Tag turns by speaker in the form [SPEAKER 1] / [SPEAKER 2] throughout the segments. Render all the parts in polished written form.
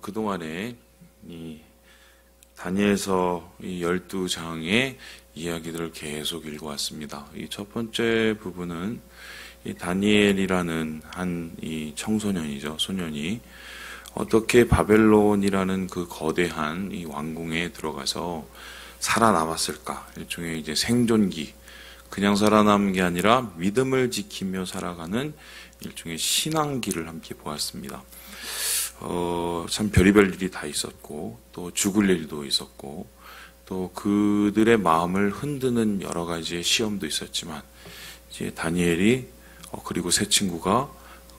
[SPEAKER 1] 그동안에 이 다니엘서 이 12장의 이야기들을 계속 읽어왔습니다. 이 첫 번째 부분은 이 다니엘이라는 한 이 청소년이죠. 소년이 어떻게 바벨론이라는 그 거대한 이 왕궁에 들어가서 살아남았을까? 일종의 이제 생존기. 그냥 살아남은 게 아니라 믿음을 지키며 살아가는 일종의 신앙기를 함께 보았습니다. 참 별의별 일이 다 있었고, 또 죽을 일도 있었고, 또 그들의 마음을 흔드는 여러 가지의 시험도 있었지만, 이제 다니엘이, 그리고 세 친구가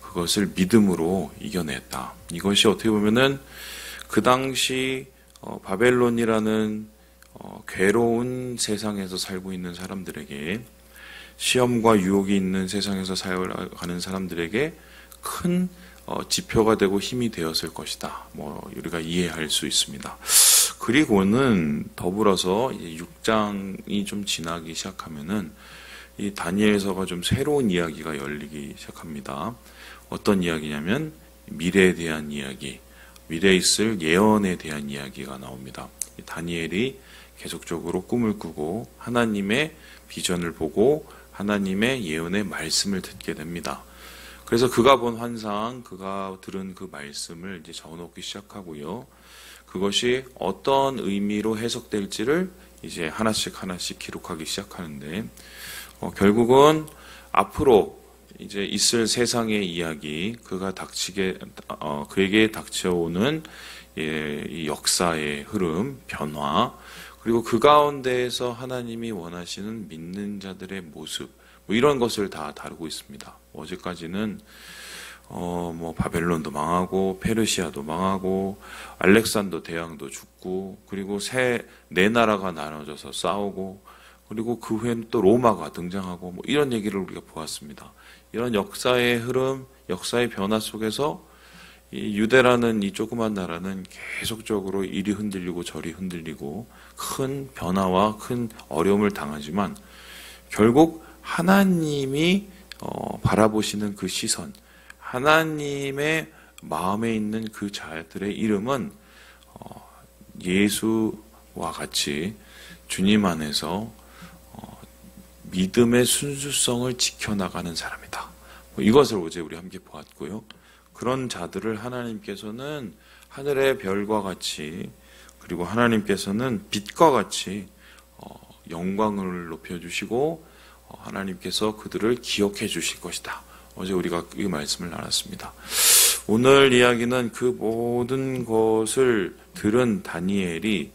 [SPEAKER 1] 그것을 믿음으로 이겨냈다. 이것이 어떻게 보면은 그 당시 바벨론이라는 괴로운 세상에서 살고 있는 사람들에게, 시험과 유혹이 있는 세상에서 살아가는 사람들에게 큰 지표가 되고 힘이 되었을 것이다. 우리가 이해할 수 있습니다. 그리고는 더불어서 6장이 좀 지나기 시작하면은 이 다니엘서가 좀 새로운 이야기가 열리기 시작합니다. 어떤 이야기냐면 미래에 대한 이야기, 미래에 있을 예언에 대한 이야기가 나옵니다. 다니엘이 계속적으로 꿈을 꾸고 하나님의 비전을 보고 하나님의 예언의 말씀을 듣게 됩니다. 그래서 그가 본 환상, 그가 들은 그 말씀을 이제 적어놓기 시작하고요. 그것이 어떤 의미로 해석될지를 이제 하나씩 기록하기 시작하는데, 결국은 앞으로 이제 있을 세상의 이야기, 그에게 닥쳐오는 이 역사의 흐름, 변화, 그리고 그 가운데에서 하나님이 원하시는 믿는 자들의 모습, 이런 것을 다 다루고 있습니다. 어제까지는 바벨론도 망하고 페르시아도 망하고 알렉산더 대왕도 죽고, 그리고 네 나라가 나눠져서 싸우고, 그리고 그 후에는 또 로마가 등장하고, 이런 얘기를 우리가 보았습니다. 이런 역사의 흐름, 역사의 변화 속에서 이 유대라는 이 조그만 나라는 계속적으로 이리 흔들리고 저리 흔들리고 큰 변화와 큰 어려움을 당하지만, 결국 하나님이 바라보시는 그 시선, 하나님의 마음에 있는 그 자들의 이름은 예수와 같이 주님 안에서 믿음의 순수성을 지켜나가는 사람이다. 이것을 어제 우리 함께 보았고요. 그런 자들을 하나님께서는 하늘의 별과 같이, 그리고 하나님께서는 빛과 같이 영광을 높여주시고 하나님께서 그들을 기억해 주실 것이다. 어제 우리가 이 말씀을 나눴습니다. 오늘 이야기는 그 모든 것을 들은 다니엘이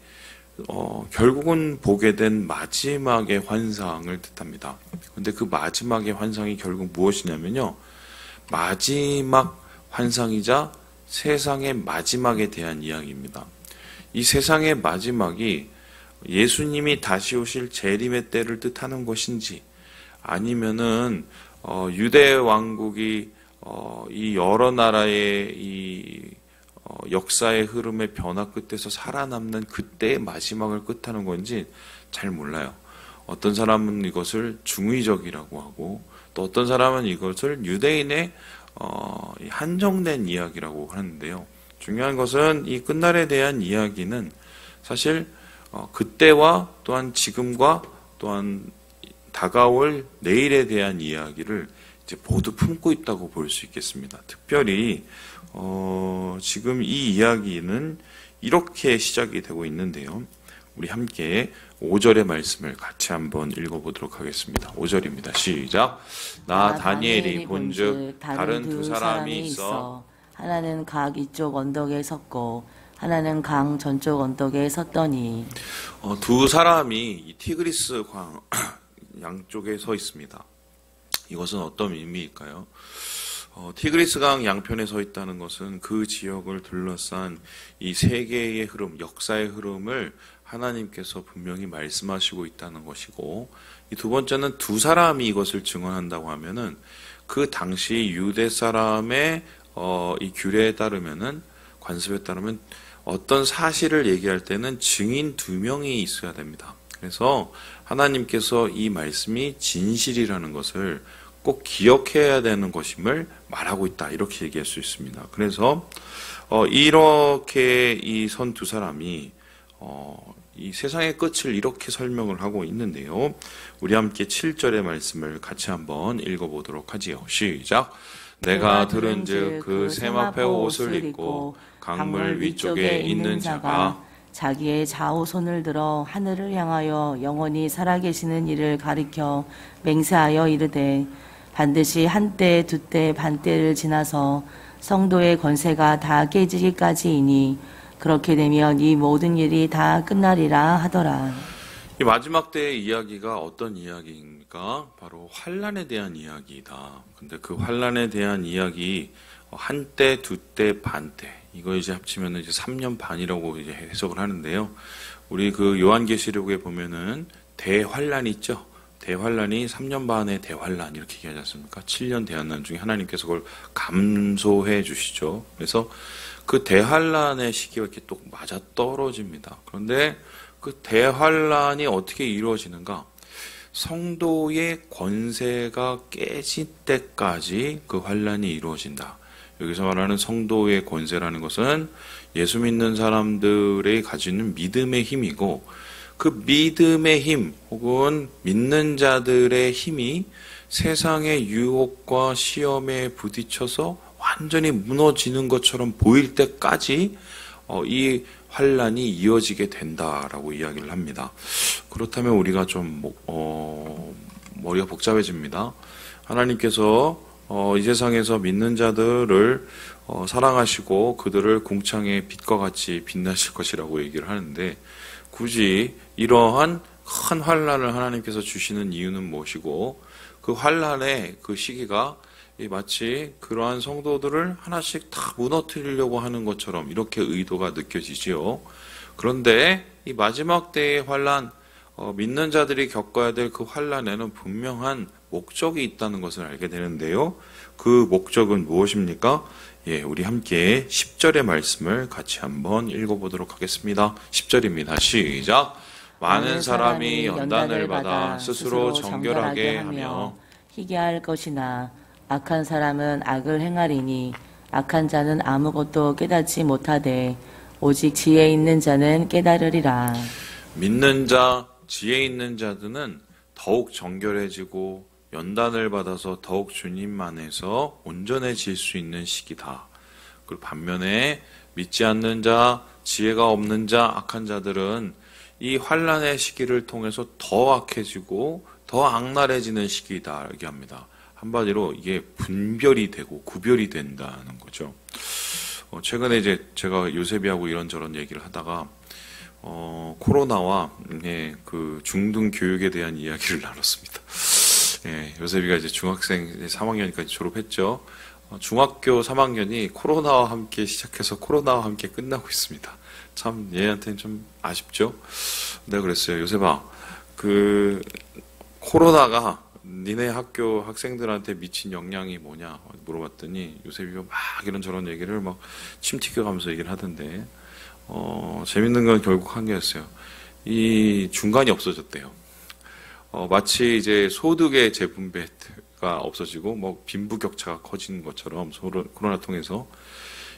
[SPEAKER 1] 결국은 보게 된 마지막의 환상을 뜻합니다. 그런데 그 마지막의 환상이 결국 무엇이냐면요, 마지막 환상이자 세상의 마지막에 대한 이야기입니다. 이 세상의 마지막이 예수님이 다시 오실 재림의 때를 뜻하는 것인지, 아니면은 유대 왕국이 이 여러 나라의 이 역사의 흐름의 변화 끝에서 살아남는 그때의 마지막을 뜻하는 건지 잘 몰라요. 어떤 사람은 이것을 중의적이라고 하고, 또 어떤 사람은 이것을 유대인의 한정된 이야기라고 하는데요. 중요한 것은 이 끝날에 대한 이야기는 사실 그때와 또한 지금과 또한 다가올 내일에 대한 이야기를 이제 모두 품고 있다고 볼 수 있겠습니다. 특별히 지금 이 이야기는 이렇게 시작이 되고 있는데요. 우리 함께 5절의 말씀을 같이 한번 읽어보도록 하겠습니다. 5절입니다. 시작. 나 다니엘이 본즉 다른 두 사람이 있어
[SPEAKER 2] 하나는 각 이쪽 언덕에 섰고 하나는 강 전쪽 언덕에 섰더니,
[SPEAKER 1] 두 사람이 이 티그리스 광 양쪽에 서 있습니다. 이것은 어떤 의미일까요? 티그리스 강 양편에 서 있다는 것은 그 지역을 둘러싼 이 세계의 흐름, 역사의 흐름을 하나님께서 분명히 말씀하시고 있다는 것이고, 이 두 번째는 두 사람이 이것을 증언한다고 하면은 그 당시 유대 사람의 이 규례에 따르면은, 관습에 따르면 어떤 사실을 얘기할 때는 증인 두 명이 있어야 됩니다. 그래서 하나님께서 이 말씀이 진실이라는 것을 꼭 기억해야 되는 것임을 말하고 있다. 이렇게 얘기할 수 있습니다. 그래서 이렇게 이 선 두 사람이 이 세상의 끝을 이렇게 설명을 하고 있는데요. 우리 함께 7절의 말씀을 같이 한번 읽어보도록 하지요. 시작. 내가 들은즉 그 세마포 옷을 입고 강물 위쪽에 있는 자가
[SPEAKER 2] 자기의 좌우 손을 들어 하늘을 향하여 영원히 살아계시는 이를 가리켜 맹세하여 이르되 반드시 한때 두때 반때를 지나서 성도의 권세가 다 깨지기까지이니 그렇게 되면 이 모든 일이 다 끝나리라 하더라.
[SPEAKER 1] 이 마지막 때의 이야기가 어떤 이야기입니까? 바로 환난에 대한 이야기이다. 근데 그 환난에 대한 이야기 한때, 두때, 반때 이거 이제 합치면 이제 3년 반이라고 이제 해석을 하는데요. 우리 그 요한계시록에 보면은 대환란이 있죠. 대환란이 3년 반의 대환란 이렇게 얘기하지 않습니까? 7년 대환란 중에 하나님께서 그걸 감소해 주시죠. 그래서 그 대환란의 시기가 이렇게 또 맞아 떨어집니다. 그런데 그 대환란이 어떻게 이루어지는가? 성도의 권세가 깨질 때까지 그 환란이 이루어진다. 여기서 말하는 성도의 권세라는 것은 예수 믿는 사람들이 가지는 믿음의 힘이고 그 믿음의 힘 혹은 믿는 자들의 힘이 세상의 유혹과 시험에 부딪혀서 완전히 무너지는 것처럼 보일 때까지 이 환란이 이어지게 된다라고 이야기를 합니다. 그렇다면 우리가 좀 머리가 복잡해집니다. 하나님께서 이 세상에서 믿는 자들을 사랑하시고 그들을 궁창의 빛과 같이 빛나실 것이라고 얘기를 하는데 굳이 이러한 큰 환란을 하나님께서 주시는 이유는 무엇이고 그 환란의 그 시기가 마치 그러한 성도들을 하나씩 다 무너뜨리려고 하는 것처럼 이렇게 의도가 느껴지지요. 그런데 이 마지막 때의 환란, 믿는 자들이 겪어야 될 그 환란에는 분명한 목적이 있다는 것을 알게 되는데요. 그 목적은 무엇입니까? 예, 우리 함께 10절의 말씀을 같이 한번 읽어보도록 하겠습니다. 10절입니다. 시작. 많은 사람이 연단을 받아 스스로 정결하게 하며
[SPEAKER 2] 희게할 것이나 악한 사람은 악을 행하리니 악한 자는 아무것도 깨닫지 못하되 오직 지혜 있는 자는 깨달으리라.
[SPEAKER 1] 믿는 자, 지혜 있는 자들은 더욱 정결해지고 연단을 받아서 더욱 주님 안에서 온전해질 수 있는 시기다. 그리고 반면에 믿지 않는 자, 지혜가 없는 자, 악한 자들은 이 환란의 시기를 통해서 더 악해지고 더 악랄해지는 시기다 이렇게 합니다. 한마디로 이게 분별이 되고 구별이 된다는 거죠. 최근에 이제 제가 요셉이하고 이런저런 얘기를 하다가 코로나와 그 중등 교육에 대한 이야기를 나눴습니다. 예, 요셉이가 이제 중학생 3학년까지 졸업했죠. 중학교 3학년이 코로나와 함께 시작해서 코로나와 함께 끝나고 있습니다. 참 얘한테는 좀 아쉽죠. 내가 그랬어요. 요셉아, 그 코로나가 니네 학교 학생들한테 미친 영향이 뭐냐 물어봤더니 요셉이가 막 이런저런 얘기를 막 침 튀겨가면서 얘기를 하던데 재밌는 건 결국 한 개였어요. 이 중간이 없어졌대요. 마치 이제 소득의 재분배가 없어지고 뭐 빈부격차가 커지는 것처럼 코로나 통해서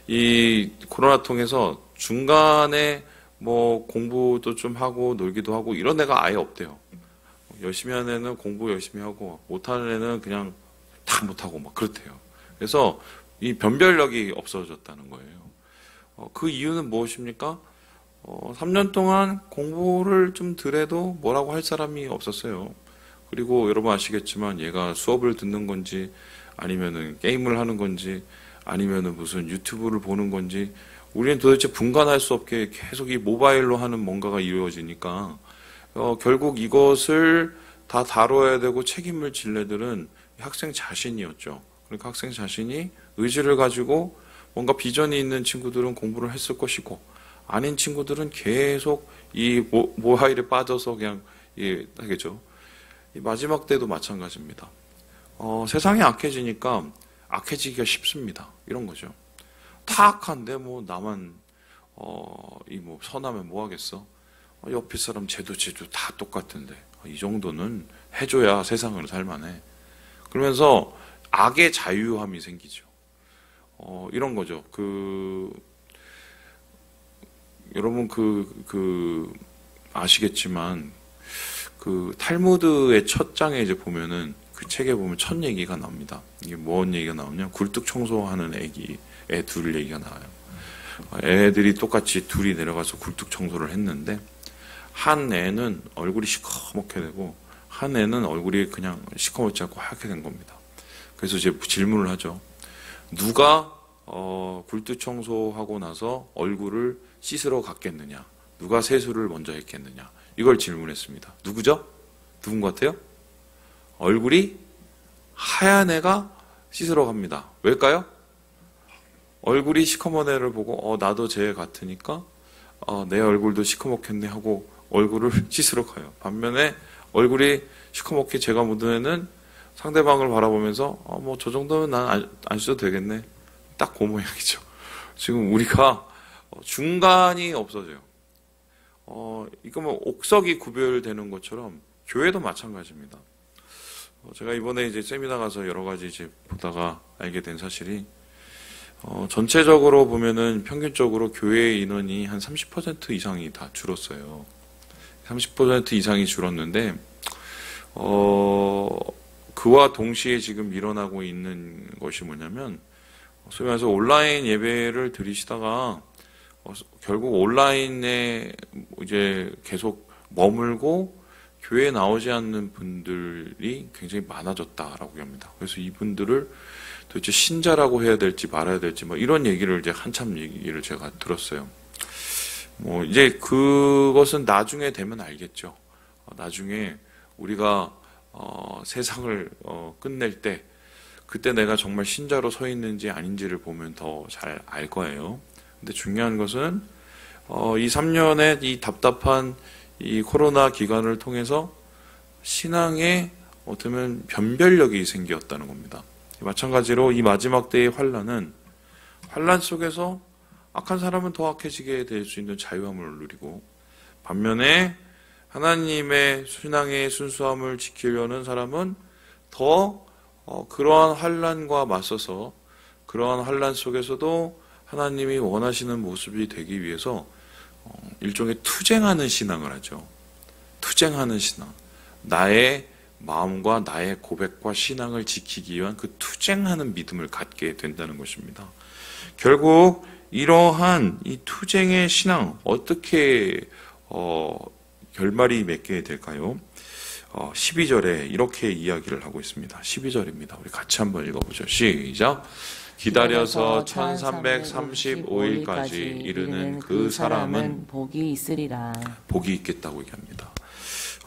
[SPEAKER 1] 이 코로나 통해서 중간에 뭐 공부도 좀 하고 놀기도 하고 이런 애가 아예 없대요. 열심히 하는 애는 공부 열심히 하고 못하는 애는 그냥 다 못하고 막 그렇대요. 그래서 이 변별력이 없어졌다는 거예요. 그 이유는 무엇입니까? 3년 동안 공부를 좀 덜 해도 뭐라고 할 사람이 없었어요. 그리고 여러분 아시겠지만 얘가 수업을 듣는 건지 아니면은 게임을 하는 건지 아니면은 무슨 유튜브를 보는 건지 우리는 도대체 분간할 수 없게 계속 이 모바일로 하는 뭔가가 이루어지니까 결국 이것을 다 다뤄야 되고 책임을 질 애들은 학생 자신이었죠. 그러니까 학생 자신이 의지를 가지고 뭔가 비전이 있는 친구들은 공부를 했을 것이고 아닌 친구들은 계속 이 모바일에 빠져서 그냥 하겠죠. 이 마지막 때도 마찬가지입니다. 세상이 악해지니까 악해지기가 쉽습니다. 이런 거죠. 다 악한데 뭐 나만 뭐 선하면 뭐 하겠어? 옆에 사람 쟤도 다 똑같은데 이 정도는 해줘야 세상을 살만해. 그러면서 악의 자유함이 생기죠. 이런 거죠. 여러분 아시겠지만 탈무드의 첫 장에 이제 보면은 그 책에 보면 첫 얘기가 나옵니다. 이게 뭔 얘기가 나오냐? 굴뚝 청소하는 애 둘 얘기가 나와요. 애들이 똑같이 둘이 내려가서 굴뚝 청소를 했는데 한 애는 얼굴이 시커멓게 되고 한 애는 얼굴이 그냥 시커멓지 않고 하얗게 된 겁니다. 그래서 이제 질문을 하죠. 누가 굴뚝 청소하고 나서 얼굴을 씻으러 갔겠느냐? 누가 세수를 먼저 했겠느냐? 이걸 질문했습니다. 누구죠? 누군 것 같아요? 얼굴이 하얀 애가 씻으러 갑니다. 왜일까요? 얼굴이 시커먼 애를 보고 나도 쟤 같으니까 내 얼굴도 시커멓겠네 하고 얼굴을 씻으러 가요. 반면에 얼굴이 시커멓게 제가 묻은 애는 상대방을 바라보면서 뭐 저 정도면 난 안 씻어도 되겠네. 딱 그 모양이죠. 지금 우리가 중간이 없어져요. 이거 뭐 옥석이 구별되는 것처럼 교회도 마찬가지입니다. 제가 이번에 이제 세미나 가서 여러 가지 이제 보다가 알게 된 사실이 전체적으로 보면은 평균적으로 교회 인원이 한 30% 이상이 다 줄었어요. 30% 이상이 줄었는데 그와 동시에 지금 일어나고 있는 것이 뭐냐면 소위 말해서 온라인 예배를 드리시다가 결국 온라인에 이제 계속 머물고 교회에 나오지 않는 분들이 굉장히 많아졌다라고 합니다. 그래서 이분들을 도대체 신자라고 해야 될지 말아야 될지 뭐 이런 얘기를 이제 한참 얘기를 제가 들었어요. 뭐 이제 그것은 나중에 되면 알겠죠. 나중에 우리가 세상을 끝낼 때 그때 내가 정말 신자로 서 있는지 아닌지를 보면 더 잘 알 거예요. 근데 중요한 것은 이 3년의 이 답답한 이 코로나 기간을 통해서 신앙에 어쩌면 변별력이 생겼다는 겁니다. 마찬가지로 이 마지막 때의 환난은 환난 속에서 악한 사람은 더 악해지게 될 수 있는 자유함을 누리고 반면에 하나님의 신앙의 순수함을 지키려는 사람은 더 그러한 환난과 맞서서 그러한 환난 속에서도 하나님이 원하시는 모습이 되기 위해서 일종의 투쟁하는 신앙을 하죠. 투쟁하는 신앙. 나의 마음과 나의 고백과 신앙을 지키기 위한 그 투쟁하는 믿음을 갖게 된다는 것입니다. 결국 이러한 이 투쟁의 신앙 어떻게 결말이 맺게 될까요? 12절에 이렇게 이야기를 하고 있습니다. 12절입니다. 우리 같이 한번 읽어보죠. 시작. 기다려서 1335일까지 이르는 그 사람은
[SPEAKER 2] 복이 있으리라.
[SPEAKER 1] 복이 있겠다고 얘기합니다.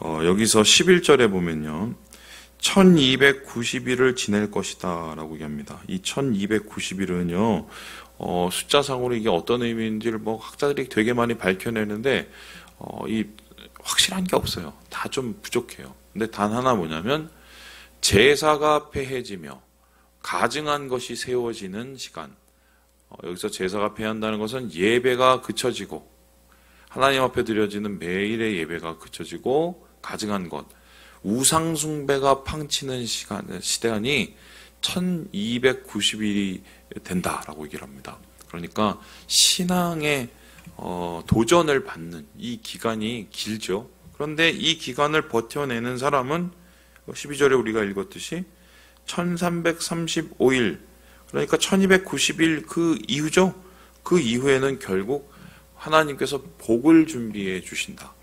[SPEAKER 1] 여기서 11절에 보면요. 1290일을 지낼 것이다 라고 얘기합니다. 이 1290일은요. 숫자상으로 이게 어떤 의미인지를 뭐 학자들이 되게 많이 밝혀내는데 이 확실한 게 없어요. 다 좀 부족해요. 근데 단 하나 뭐냐면 제사가 폐해지며 가증한 것이 세워지는 시간. 여기서 제사가 폐한다는 것은 예배가 그쳐지고 하나님 앞에 드려지는 매일의 예배가 그쳐지고 가증한 것, 우상 숭배가 팡치는 시간이 1290일이 된다라고 얘기를 합니다. 그러니까 신앙의 도전을 받는 이 기간이 길죠. 그런데 이 기간을 버텨내는 사람은 12절에 우리가 읽었듯이 1335일, 그러니까 1290일 그 이후죠. 그 이후에는 결국 하나님께서 복을 준비해 주신다.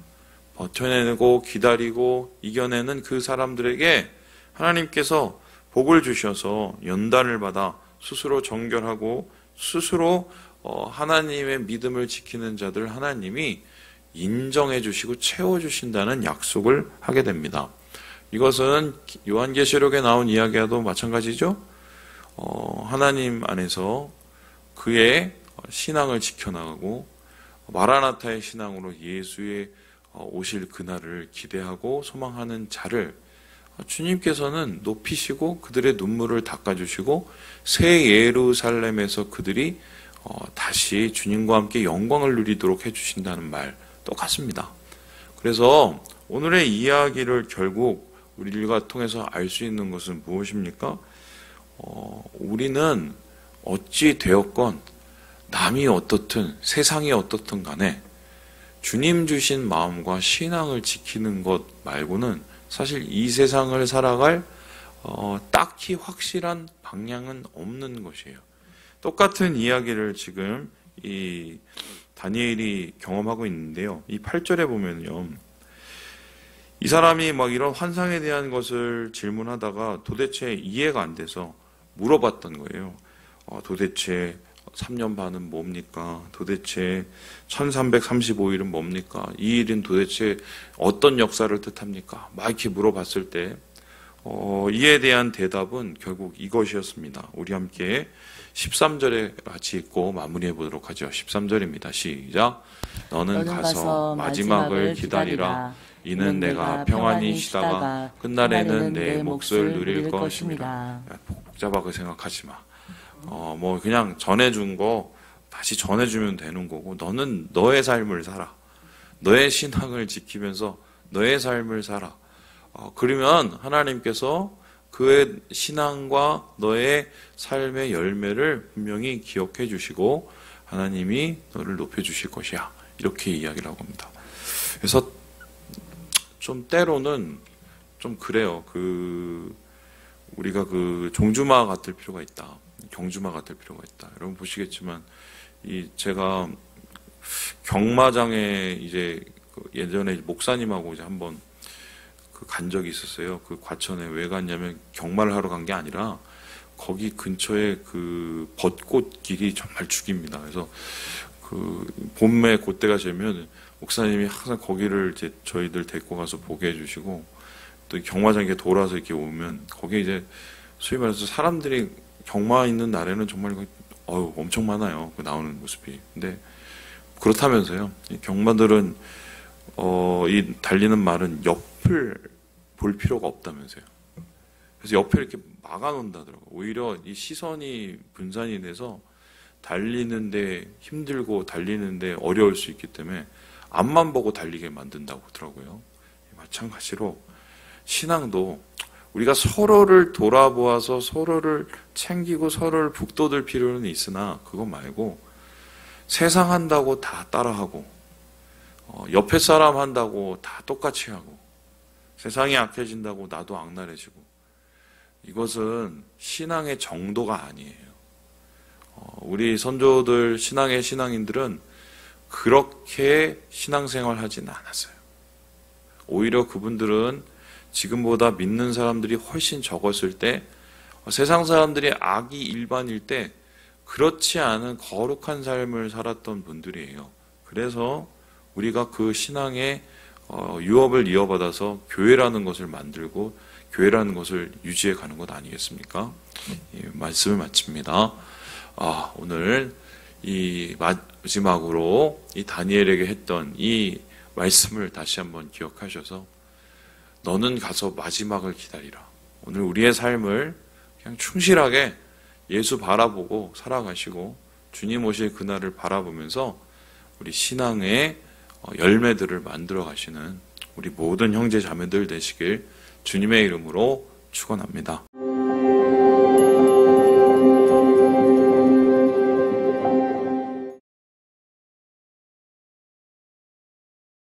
[SPEAKER 1] 버텨내고 기다리고 이겨내는 그 사람들에게 하나님께서 복을 주셔서 연단을 받아 스스로 정결하고 스스로 하나님의 믿음을 지키는 자들 하나님이 인정해 주시고 채워 주신다는 약속을 하게 됩니다. 이것은 요한계시록에 나온 이야기와도 마찬가지죠. 하나님 안에서 그의 신앙을 지켜나가고 마라나타의 신앙으로 예수의 오실 그날을 기대하고 소망하는 자를 주님께서는 높이시고 그들의 눈물을 닦아주시고 새 예루살렘에서 그들이 다시 주님과 함께 영광을 누리도록 해주신다는 말 똑같습니다. 그래서 오늘의 이야기를 결국 우리가 통해서 알 수 있는 것은 무엇입니까? 우리는 어찌 되었건 남이 어떻든 세상이 어떻든 간에 주님 주신 마음과 신앙을 지키는 것 말고는 사실 이 세상을 살아갈 딱히 확실한 방향은 없는 것이에요. 똑같은 이야기를 지금 이 다니엘이 경험하고 있는데요. 이 8절에 보면요. 이 사람이 막 이런 환상에 대한 것을 질문하다가 도대체 이해가 안 돼서 물어봤던 거예요. 도대체 3년 반은 뭡니까? 도대체 1335일은 뭡니까? 이 일은 도대체 어떤 역사를 뜻합니까? 막 이렇게 물어봤을 때 이에 대한 대답은 결국 이것이었습니다. 우리 함께 13절에 같이 읽고 마무리해 보도록 하죠. 13절입니다. 시작. 너는 가서 마지막을 기다리라. 이는 내가 평안히 쉬다가 끝날에는 내 몫을 누릴 것입니다. 복잡하게 생각하지 마. 뭐 그냥 전해준 거 다시 전해주면 되는 거고, 너는 너의 삶을 살아. 너의 신앙을 지키면서 너의 삶을 살아. 그러면 하나님께서 그의 신앙과 너의 삶의 열매를 분명히 기억해 주시고 하나님이 너를 높여 주실 것이야. 이렇게 이야기를 하고 합니다. 그래서 좀 때로는 좀 그래요. 우리가 종주마 같을 필요가 있다. 경주마 같을 필요가 있다. 여러분 보시겠지만 제가 경마장에 이제 예전에 목사님하고 이제 한번 간 적이 있었어요. 그 과천에 왜 갔냐면 경마를 하러 간 게 아니라 거기 근처에 그 벚꽃 길이 정말 죽입니다. 그래서 봄에 그때가 되면 목사님이 항상 거기를 이제 저희들 데리고 가서 보게 해주시고, 또 경마장에 돌아서 이렇게 오면 거기에 이제 소위 말해서 사람들이 경마 있는 날에는 정말 엄청 많아요. 나오는 모습이. 근데 그렇다면서요. 이 경마들은 이 달리는 말은 옆을 볼 필요가 없다면서요. 그래서 옆에 이렇게 막아놓는다더라고요. 오히려 이 시선이 분산이 돼서 달리는데 힘들고 달리는데 어려울 수 있기 때문에 앞만 보고 달리게 만든다고 하더라고요. 마찬가지로 신앙도 우리가 서로를 돌아보아서 서로를 챙기고 서로를 북돋을 필요는 있으나 그거 말고 세상 한다고 다 따라하고 옆에 사람 한다고 다 똑같이 하고 세상이 악해진다고 나도 악랄해지고, 이것은 신앙의 정도가 아니에요. 우리 선조들 신앙의 신앙인들은 그렇게 신앙생활 하진 않았어요. 오히려 그분들은 지금보다 믿는 사람들이 훨씬 적었을 때, 세상 사람들이 악이 일반일 때 그렇지 않은 거룩한 삶을 살았던 분들이에요. 그래서 우리가 그 신앙의 유업을 이어받아서 교회라는 것을 만들고 교회라는 것을 유지해 가는 것 아니겠습니까? 말씀을 마칩니다. 오늘 이 마지막으로 이 다니엘에게 했던 이 말씀을 다시 한번 기억하셔서 너는 가서 마지막을 기다리라. 오늘 우리의 삶을 그냥 충실하게 예수 바라보고 살아가시고 주님 오실 그날을 바라보면서 우리 신앙의 열매들을 만들어 가시는 우리 모든 형제 자매들 되시길 주님의 이름으로 축원합니다.